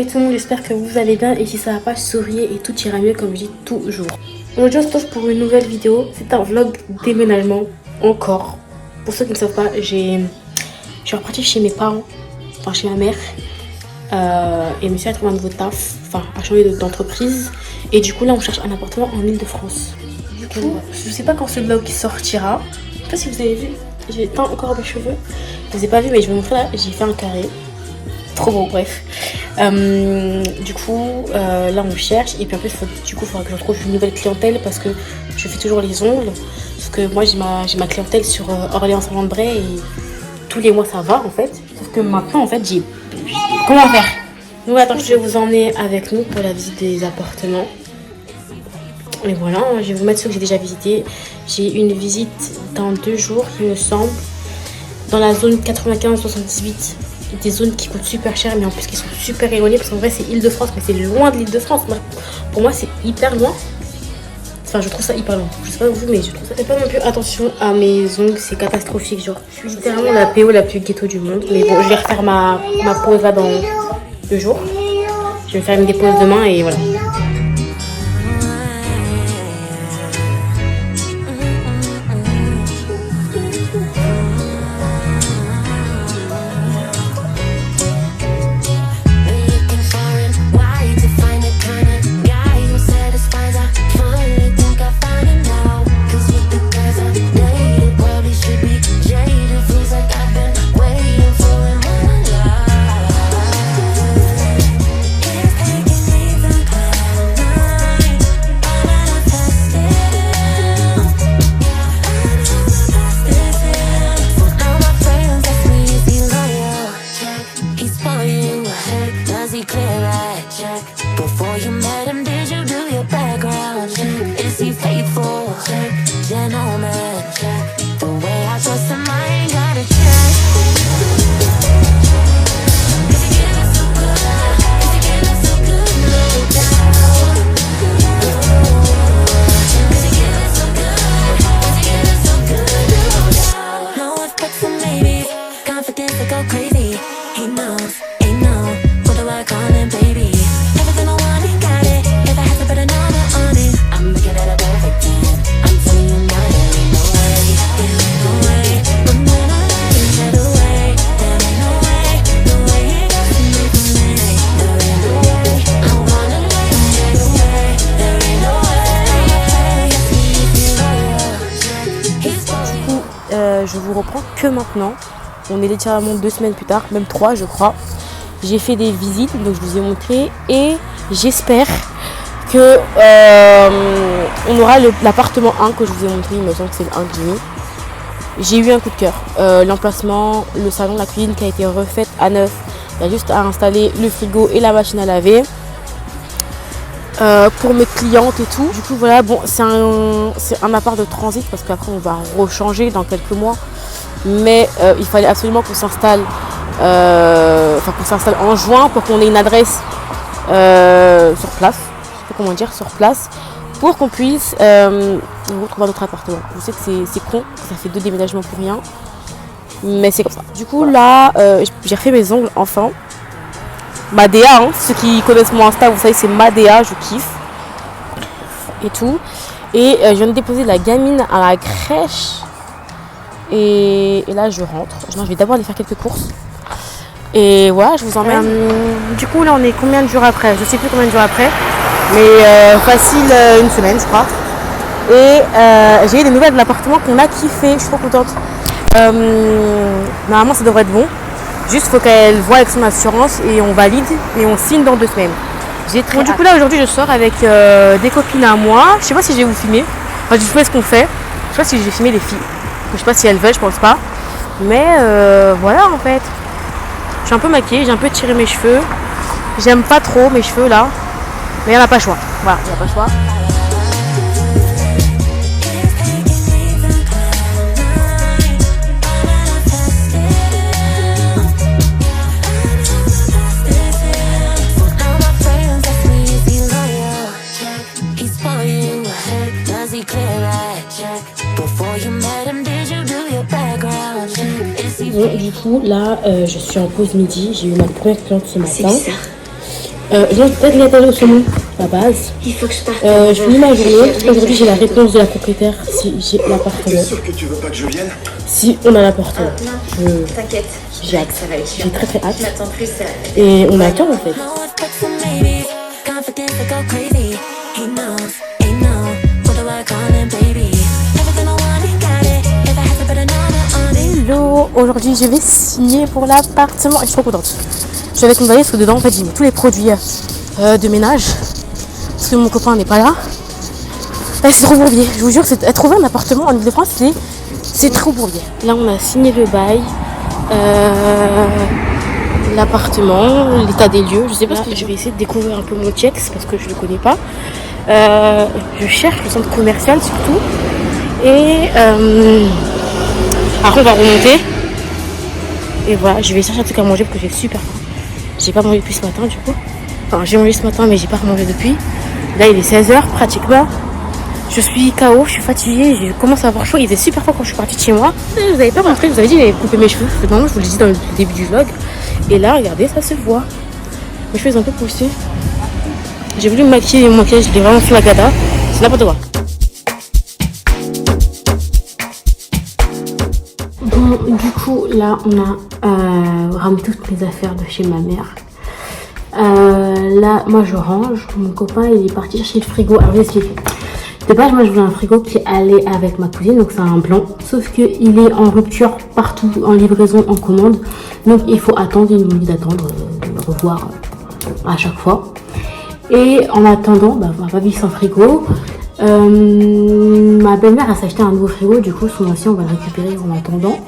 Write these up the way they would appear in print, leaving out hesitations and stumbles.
Salut tout le monde, j'espère que vous allez bien et si ça va pas, souriez et tout ira mieux comme je dis toujours. Aujourd'hui on se retrouve pour une nouvelle vidéo, c'est un vlog déménagement encore. Pour ceux qui ne savent pas, je suis repartie chez mes parents, enfin chez ma mère. Et monsieur a trouvé un nouveau taf, enfin a changé d'entreprise. Et du coup là on cherche un appartement en Ile-de-France. Du coup, je sais pas quand ce vlog sortira. Je sais pas si vous avez vu, j'ai teint encore mes cheveux. Je vous ai pas vu mais je vais vous montrer là, j'ai fait un carré. Trop beau, bref. Du coup, là on cherche et puis en plus, il faudra que je retrouve une nouvelle clientèle parce que je fais toujours les ongles. Parce que moi j'ai ma clientèle sur Orléans-Saint-Jean-de-Bray et tous les mois ça va en fait. Sauf que maintenant en fait j'ai... Comment faire? Donc attends, je vais vous emmener avec nous pour la visite des appartements. Et voilà, je vais vous mettre ceux que j'ai déjà visités. J'ai une visite dans 2 jours, il me semble, dans la zone 95-78. Des zones qui coûtent super cher mais en plus qui sont super éloignées parce qu'en vrai c'est Ile-de-France mais c'est loin de l'Ile-de-France. Pour moi c'est hyper loin. Enfin je trouve ça hyper loin. Je sais pas vous mais je trouve ça. Faites pas non plus attention à mes ongles, c'est catastrophique genre. Je suis littéralement la PO la plus ghetto du monde. Mais bon je vais refaire ma pause là dans 2 jours. Je vais me faire une dépose demain et voilà. Je vous reprends que maintenant. On est littéralement 2 semaines plus tard, même 3 je crois. J'ai fait des visites, donc je vous ai montré. Et j'espère que on aura l'appartement 1 que je vous ai montré. Il me semble que c'est le 1 que j'ai mis. J'ai eu un coup de cœur. L'emplacement, le salon, la cuisine qui a été refaite à neuf. Il y a juste à installer le frigo et la machine à laver. Pour mes clientes et tout. Du coup voilà, bon c'est un appart de transit parce qu'après on va rechanger dans quelques mois. Mais il fallait absolument qu'on s'installe en juin pour qu'on ait une adresse sur place. Je sais pas comment dire, sur place. Pour qu'on puisse retrouver un autre appartement. Je sais que c'est con, ça fait 2 déménagements pour rien. Mais c'est comme ça. Du coup là, j'ai refait mes ongles enfin. Madea, hein. Ceux qui connaissent mon Insta, vous savez c'est Madea, je kiffe. Et tout. Et je viens de déposer la gamine à la crèche. Et là je rentre. Non, je vais d'abord aller faire quelques courses. Et voilà, je vous emmène. Du coup là on est combien de jours après? Je sais plus combien de jours après. Mais facile une semaine je crois. Et j'ai eu des nouvelles de l'appartement qu'on a kiffé. Je suis trop contente. Normalement ça devrait être bon. Juste faut qu'elle voie avec son assurance et on valide et on signe dans 2 semaines. Bon, du coup là aujourd'hui je sors avec des copines à moi. Je sais pas si je vais vous filmer. Enfin je sais ce qu'on fait. Je sais pas si je vais filmer les filles. Je sais pas si elles veulent, je pense pas. Mais voilà en fait. Je suis un peu maquillée, j'ai un peu tiré mes cheveux. J'aime pas trop mes cheveux là. Mais il n'y en a pas le choix. Voilà, il n'y a pas le choix. Bon, du coup, là, je suis en pause midi. J'ai eu ma première cliente ce matin. J'ai envie de tagliatelle au saumon, la base. Il faut que je parte. Je finis ma journée. Aujourd'hui, j'ai la réponse de la propriétaire si j'ai l'appartement. T'es sûr que tu veux pas que je vienne? Si on a l'appartement. T'inquiète. J'ai hâte. Ça va être bien. J'ai très hâte. Je m'attends plus à... Et on attend en fait. Hello, aujourd'hui je vais signer pour l'appartement et je suis trop contente. Je suis avec mon valise parce que dedans en fait j'ai mis tous les produits de ménage parce que mon copain n'est pas là. Et c'est trop bourbier, je vous jure, trouver un appartement en Ile-de-France c'est trop bourbier. Là on a signé le bail, l'appartement, l'état des lieux, je sais pas ce que je vais essayer de découvrir un peu mon Tchex parce que je le connais pas. Je cherche le centre commercial surtout et après on va remonter et voilà, je vais chercher un truc à manger parce que j'ai super faim. J'ai pas mangé depuis ce matin du coup. Enfin j'ai mangé ce matin mais j'ai pas mangé depuis. Là il est 16h pratiquement. Je suis KO, je suis fatiguée, je commence à avoir chaud. Il faisait super froid quand je suis partie de chez moi. Vous avez pas montré, je vous avais dit j'avais coupé mes cheveux. Normalement je vous l'ai dit dans le début du vlog. Et là regardez, ça se voit. Mes cheveux sont un peu poussés. J'ai voulu me maquiller et mon maquillage, je l'ai vraiment fait la gada. C'est n'importe quoi. Bon, du coup, là, on a ramené toutes mes affaires de chez ma mère. Là, moi, je range. Mon copain, il est parti chercher le frigo. Alors, je vais expliquer. De base, moi, je voulais un frigo qui allait avec ma cousine. Donc, c'est un blanc. Sauf qu'il est en rupture partout, en livraison, en commande. Donc, il faut attendre. Il nous dit d'attendre, de le revoir à chaque fois. Et en attendant, on va pas vivre sans frigo. Ma belle-mère a s'acheté un nouveau frigo, du coup son ancien on va le récupérer en attendant.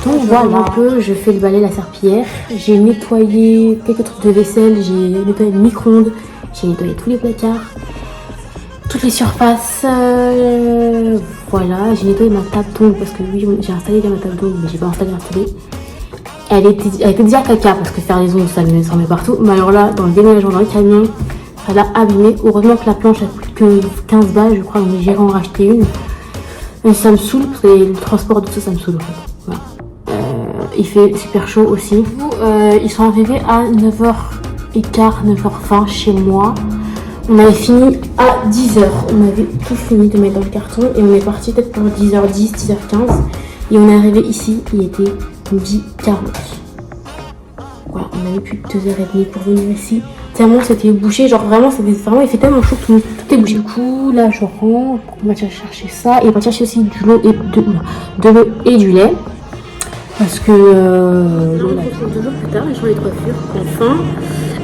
Donc voilà un peu, je fais le balai, la serpillière. J'ai nettoyé quelques trucs de vaisselle, j'ai nettoyé le micro-ondes, j'ai nettoyé tous les placards, toutes les surfaces. Voilà, j'ai nettoyé ma table d'ongles parce que oui, j'ai installé ma table d'ongles mais j'ai pas installé la télé. Elle était déjà caca parce que faire les ongles ça me met partout. Mais alors là, dans le déménagement dans le camion, elle a abîmé. Heureusement que la planche elle coûte que 15 balles, je crois, donc j'irai en racheter une. Et ça me saoule parce que le transport de tout ça me saoule en fait. Voilà. Il fait super chaud aussi. Ils sont arrivés à 9h15, 9h20 chez moi. On avait fini à 10h. On avait tout fini de mettre dans le carton et on est parti peut-être pour 10h10, 10h15. Et on est arrivé ici, il était 10h40. Voilà, on avait plus de 2h30 pour venir ici. Tellement c'était bouché, genre vraiment, il fait tellement chaud que tout est bouché. Du coup, là je rentre, on va chercher ça. Et on va chercher aussi de l'eau et du lait. Parce que... je retrouve 2 jours plus tard, j'ai changé de coiffure, enfin.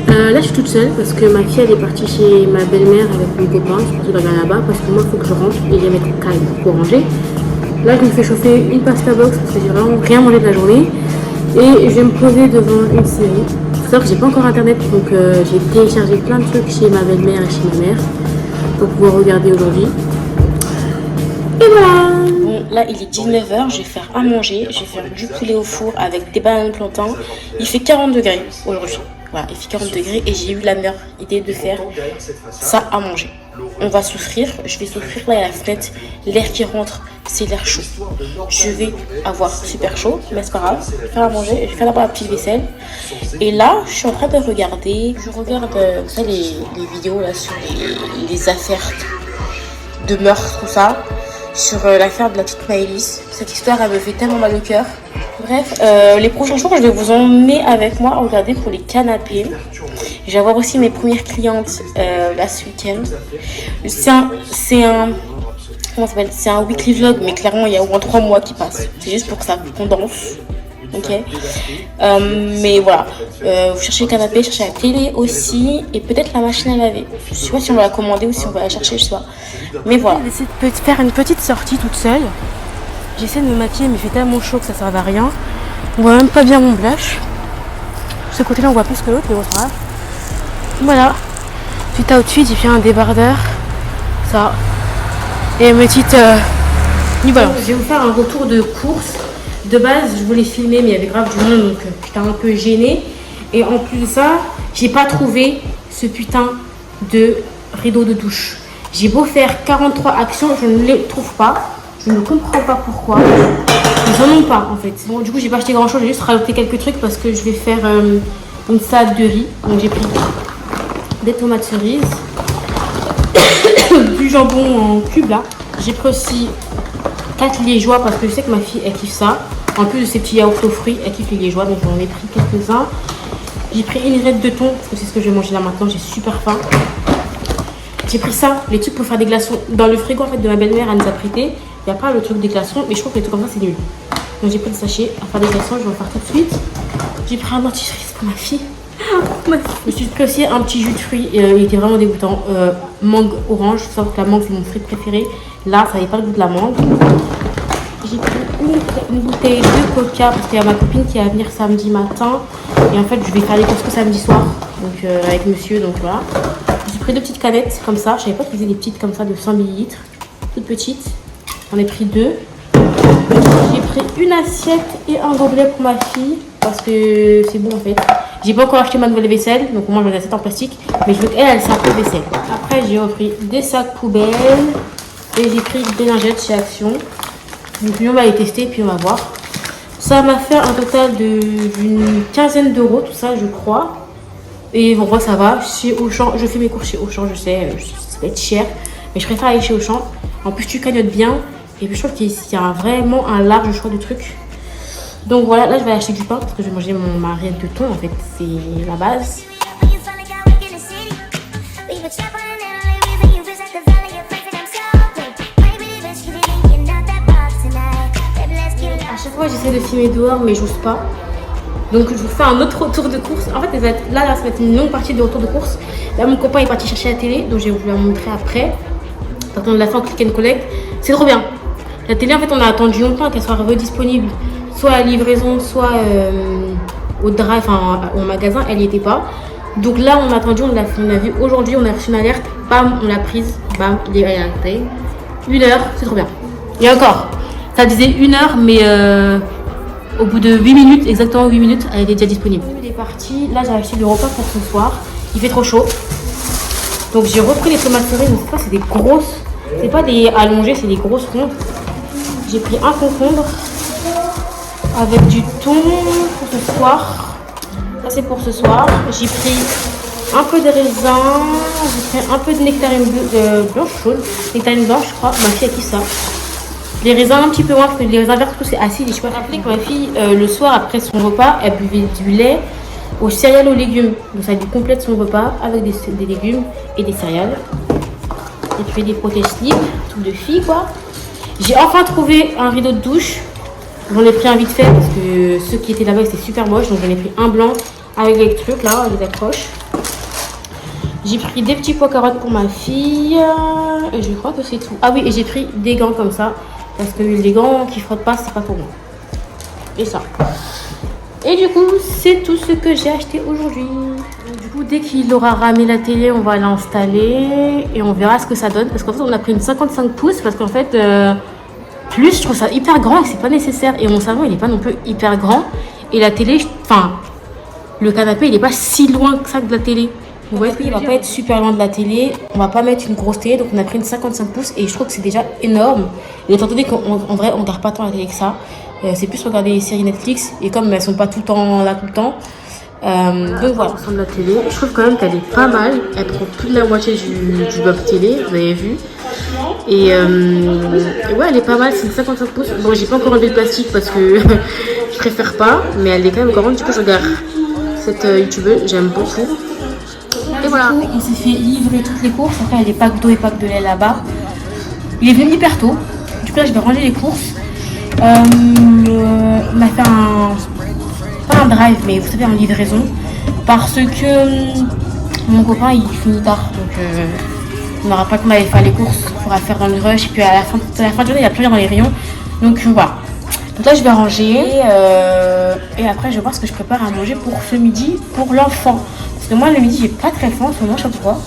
Là je suis toute seule parce que ma fille elle est partie chez ma belle-mère avec mon copain. Je suis partie là-bas parce que moi il faut que je rentre et j'ai mettre calme pour ranger. Là je me fais chauffer une pasta box parce que j'ai vraiment rien mangé de la journée. Et je vais me poser devant une série. Il faut savoir que j'ai pas encore internet donc j'ai téléchargé plein de trucs chez ma belle-mère et chez ma mère pour pouvoir regarder aujourd'hui. Et voilà. Bon là il est 19h, je vais faire à manger, je vais faire du poulet au four avec des bananes plantains. Il fait 40 degrés aujourd'hui. Voilà, il fait 40 degrés et j'ai eu la meilleure idée de faire ça à manger. On va souffrir, je vais souffrir là à la fenêtre, l'air qui rentre, c'est l'air chaud. Je vais avoir super chaud, mais c'est pas grave, je vais faire à manger, je vais faire d'abord la petite vaisselle. Et là, je suis en train de regarder, vous savez, les vidéos là sur les affaires de meurtre, tout ça, sur l'affaire de la petite Maëlys. Cette histoire, elle me fait tellement mal au cœur. Bref, les prochains jours, je vais vous emmener avec moi regarder pour les canapés. Je vais avoir aussi mes premières clientes là ce week-end. C'est un comment ça s'appelle? C'est un weekly vlog, mais clairement il y a au moins 3 mois qui passent. C'est juste pour que ça condense. Ok. Mais voilà. Vous cherchez le canapé, cherchez la télé aussi. Et peut-être la machine à laver. Je sais pas si on va la commander ou si on va la chercher, je sais pas. Mais voilà. J'ai essayé de faire une petite sortie toute seule. J'essaie de me maquiller mais il fait tellement chaud que ça sert à rien. On voit même pas bien mon blush. Ce côté là on voit plus que l'autre mais bon c'est grave. Voilà. Petit outfit et puis un débardeur. Ça. Et une petite New Balance. Je vais vous faire un retour de course. De base je voulais filmer mais il y avait grave du monde donc j'étais un peu gênée. Et en plus de ça, j'ai pas trouvé ce putain de rideau de douche. J'ai beau faire 43 actions, je ne les trouve pas. Je ne comprends pas pourquoi. Ils en ont pas en fait. Bon, du coup, j'ai pas acheté grand chose. J'ai juste rajouté quelques trucs parce que je vais faire une salade de riz. Donc, j'ai pris des tomates cerises, du jambon en cube là. J'ai pris aussi 4 liégeois parce que je sais que ma fille elle kiffe ça. En plus de ces petits yaourts aux fruits, elle kiffe les liégeois, donc j'en ai pris quelques-uns. J'ai pris une rette de thon parce que c'est ce que je vais manger là maintenant, j'ai super faim. J'ai pris ça, les trucs pour faire des glaçons. Dans le frigo en fait de ma belle-mère, elle nous a prêté. Il n'y a pas le truc des glaçons, mais je trouve que les trucs comme ça c'est nul. Donc j'ai pris des sachets à faire des glaçons, je vais en faire tout de suite. J'ai pris un dentifrice pour ma fille. Je me suis pris aussi un petit jus de fruits, il était vraiment dégoûtant. Mangue orange, sauf que la mangue c'est mon fruit préféré. Là ça n'avait pas le goût de la mangue. J'ai pris une bouteille de coca parce qu'il y a ma copine qui va venir samedi matin. Et en fait je vais faire les courses que samedi soir, donc avec monsieur, donc voilà. J'ai pris 2 petites canettes comme ça, je savais pas qu'ils faisaient des petites comme ça de 100 ml, toutes petites. J'en ai pris 2. J'ai pris une assiette et un gobelet pour ma fille parce que c'est bon en fait. J'ai pas encore acheté ma nouvelle vaisselle, donc au moins j'ai une assiette en plastique, mais je veux qu'elle serve de vaisselle. Après j'ai repris des sacs poubelles et j'ai pris des lingettes chez Action. Donc lui on va les tester et puis on va voir. Ça m'a fait un total d'une quinzaine d'euros tout ça je crois. Et en vrai ça va, chez Auchan, je fais mes courses chez Auchan, je sais, ça va être cher, mais je préfère aller chez Auchan. En plus tu cagnottes bien, et puis je trouve qu'il y a vraiment un large choix de trucs. Donc voilà, là je vais acheter du pain parce que je vais manger ma rillette de thon en fait, c'est la base. À chaque fois j'essaie de filmer dehors mais j'ose pas. Donc je vous fais un autre retour de course. En fait là ça va être une longue partie de retour de course. Là mon copain est parti chercher la télé, donc je vais vous la montrer après. Quand on l'a fait en click and collect, c'est trop bien. La télé en fait on a attendu longtemps qu'elle soit redisponible, soit à livraison, soit au drive, enfin au magasin, elle n'y était pas. Donc là on a attendu, on l'a vu aujourd'hui, on a reçu une alerte, bam, on l'a prise, bam, il est arrêté. 1 heure, c'est trop bien. Et encore, ça disait 1 heure, mais au bout de 8 minutes, exactement 8 minutes, elle était déjà disponible. Il est parti, là j'ai acheté du repas pour ce soir, il fait trop chaud. Donc j'ai repris les tomates cerises, mais c'est des grosses, c'est pas des allongées, c'est des grosses rondes. J'ai pris un concombre avec du thon pour ce soir. Ça c'est pour ce soir. J'ai pris un peu de raisin, j'ai pris un peu de nectarine blanche chaude, nectarine blanche je crois, ma fille a qui ça. Les raisins un petit peu moins parce que les raisins verts c'est acide et je peux rappeler que ma fille le soir après son repas elle buvait du lait aux céréales aux légumes. Donc ça lui complète son repas avec des légumes et des céréales. Et puis des protège-slips, tout de fille quoi. J'ai enfin trouvé un rideau de douche. J'en ai pris un vite fait parce que ceux qui étaient là-bas c'était super moche. Donc j'en ai pris un blanc avec les trucs là, les accroches. J'ai pris des petits pois carottes pour ma fille. Et je crois que c'est tout. Ah oui, et j'ai pris des gants comme ça. Parce que les gants qui frottent pas, c'est pas pour moi. Et ça. Et du coup, c'est tout ce que j'ai acheté aujourd'hui. Du coup, dès qu'il aura ramé la télé, on va l'installer. Et on verra ce que ça donne. Parce qu'en fait, on a pris une 55 pouces. Parce qu'en fait, plus, je trouve ça hyper grand et c'est pas nécessaire. Et mon salon, il est pas non plus hyper grand. Et la télé, enfin, le canapé, il est pas si loin que ça de la télé. Vous voyez, il va pas être super loin de la télé. On va pas mettre une grosse télé. Donc, on a pris une 55 pouces. Et je trouve que c'est déjà énorme. Et étant donné qu'en vrai, on regarde pas tant la télé que ça. C'est plus regarder les séries Netflix. Et comme elles sont pas tout le temps là, tout le temps. Donc voilà, on de la télé. Je trouve quand même qu'elle est pas mal. Elle prend plus de la moitié du bloc télé. Vous avez vu. Et ouais, elle est pas mal. C'est une 55 pouces. Bon, j'ai pas encore enlevé le plastique parce que je préfère pas. Mais elle est quand même grande. Du coup, je regarde cette youtubeuse. J'aime beaucoup. Et voilà, il s'est fait livrer toutes les courses. Après, il y a des packs d'eau et packs de lait là-bas. Il est venu hyper tôt. Du coup, là, je vais ranger les courses. On a fait pas un drive, mais vous savez, en livraison. Parce que mon copain, il finit tard. Donc, on n'aura pas comment aller faire les courses. Il faudra faire dans le rush. Et puis, à la fin de journée, il y a plus rien dans les rayons. Donc, voilà. Donc là, je vais ranger. Et après, je vais voir ce que je prépare à manger pour ce midi pour l'enfant. Parce que moi, le midi, j'ai pas très faim en ce moment, je sais pas pourquoi.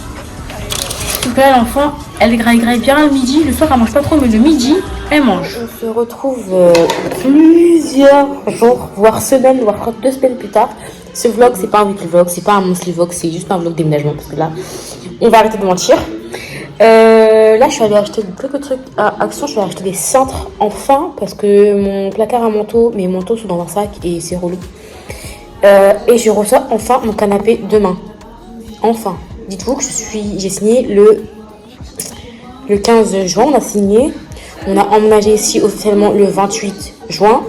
Parce que là, l'enfant, elle graille bien le midi. Le soir, elle mange pas trop, mais le midi, elle mange. On se retrouve plusieurs jours, voire semaines, voire 2 semaines plus tard. Ce vlog, c'est pas un weekly vlog, c'est pas un monthly vlog, c'est juste un vlog déménagement. Parce que là, on va arrêter de mentir. Là, je suis allée acheter quelques trucs à Action. Je suis allée acheter des cintres enfin. Parce que mon placard à manteau, mes manteaux sont dans un sac et c'est relou. Et je reçois enfin mon canapé demain. Enfin. dites-vous que j'ai signé le 15 juin, on a signé. On a emménagé ici officiellement le 28 juin.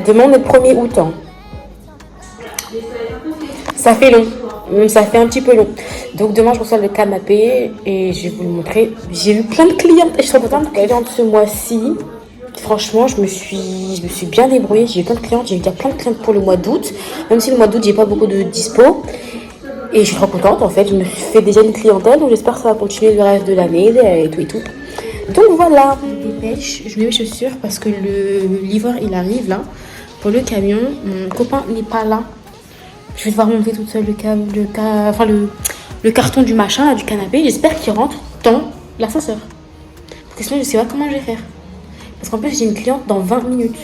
Demain, on est le 1er août. Hein. Ça fait long. Ça fait un petit peu long. Donc demain, je reçois le canapé et je vais vous le montrer. J'ai eu plein de clientes et je suis contente de clientes ce mois-ci. Franchement, je me suis bien débrouillée. J'ai eu plein de clientes. J'ai eu plein de clientes pour le mois d'août. Même si le mois d'août, j'ai pas beaucoup de dispo. Et je suis trop contente en fait. Je me suis fait déjà une clientèle. Donc j'espère que ça va continuer le reste de l'année et tout et tout. Donc voilà. Je me dépêche. Je mets mes chaussures parce que le livreur il arrive là pour le camion. Mon copain n'est pas là. Je vais devoir monter toute seule le carton du machin, là, du canapé. J'espère qu'il rentre dans l'ascenseur. Parce que sinon, je sais pas comment je vais faire. Parce qu'en plus, j'ai une cliente dans 20 minutes.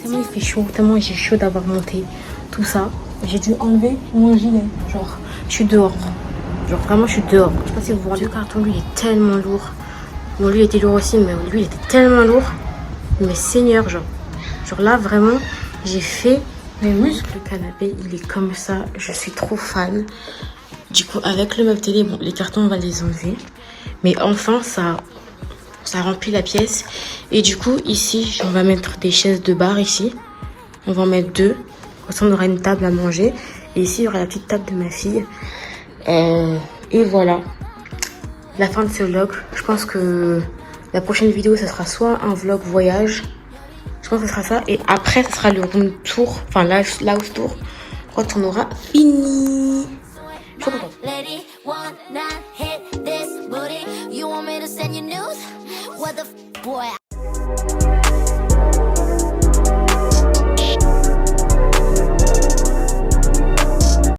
Tellement il fait chaud, tellement j'ai chaud d'avoir monté tout ça. J'ai dû enlever mon gilet. Genre, je suis dehors. Genre, vraiment, je suis dehors. Je sais pas si vous vous rendez compte, le carton, lui, il est tellement lourd. Bon, lui, il était lourd aussi, mais lui, il était tellement lourd. Mais seigneur, genre là, vraiment, j'ai fait mes muscles. Le canapé, il est comme ça. Je suis trop fan. Du coup, avec le meuble télé, bon, les cartons, on va les enlever. Mais enfin, ça remplit la pièce. Et du coup, ici, on va mettre des chaises de bar ici. On va en mettre 2. Comme ça, on aura une table à manger. Et ici, il y aura la petite table de ma fille. Et voilà. La fin de ce vlog. Je pense que la prochaine vidéo, ça sera soit un vlog voyage. Je pense que ce sera ça. Et après, ce sera le room tour. Enfin, la house tour. Quand on aura fini. Je suis contente.